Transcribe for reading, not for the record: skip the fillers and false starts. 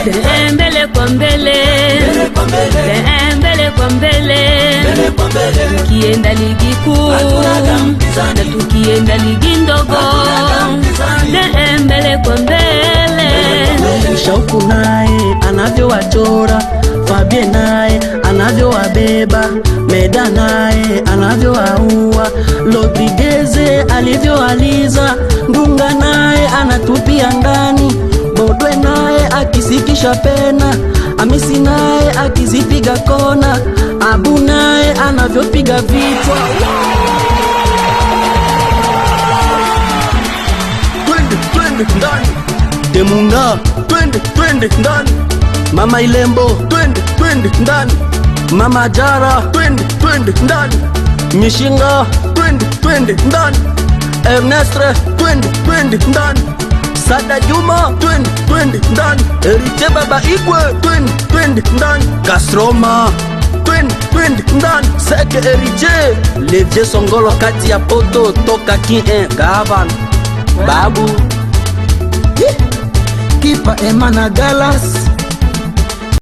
mbele kwa mbele, mbele kwa mbele, tukienda ligi kuu na tukienda ligi ndogo, mbele kwa mbele. Shauku naye anavyowachora, Fabien naye anavyowabeba, Meda naye anavyowaua, Rodriguez alivyoaliza, Ndunga naye anatupia ndani, Bodwe naye akisikisha pena, Amisi naye akizipiga kona, Abu naye anavyopiga vichwa. Twende ndani Demuna, twende ndani Mama Ilembo, twende ndani Mama Jara, twende ndani Mishinga, twende ndani Ernestre, twende ndani Sada Juma, twende ndani Erite Baba Igwe, twende ndani Kastroma, twende ndani Seke Erije, Levje Songolo kati ya poto toka Kin Gavan Babu Kipa Emana Galas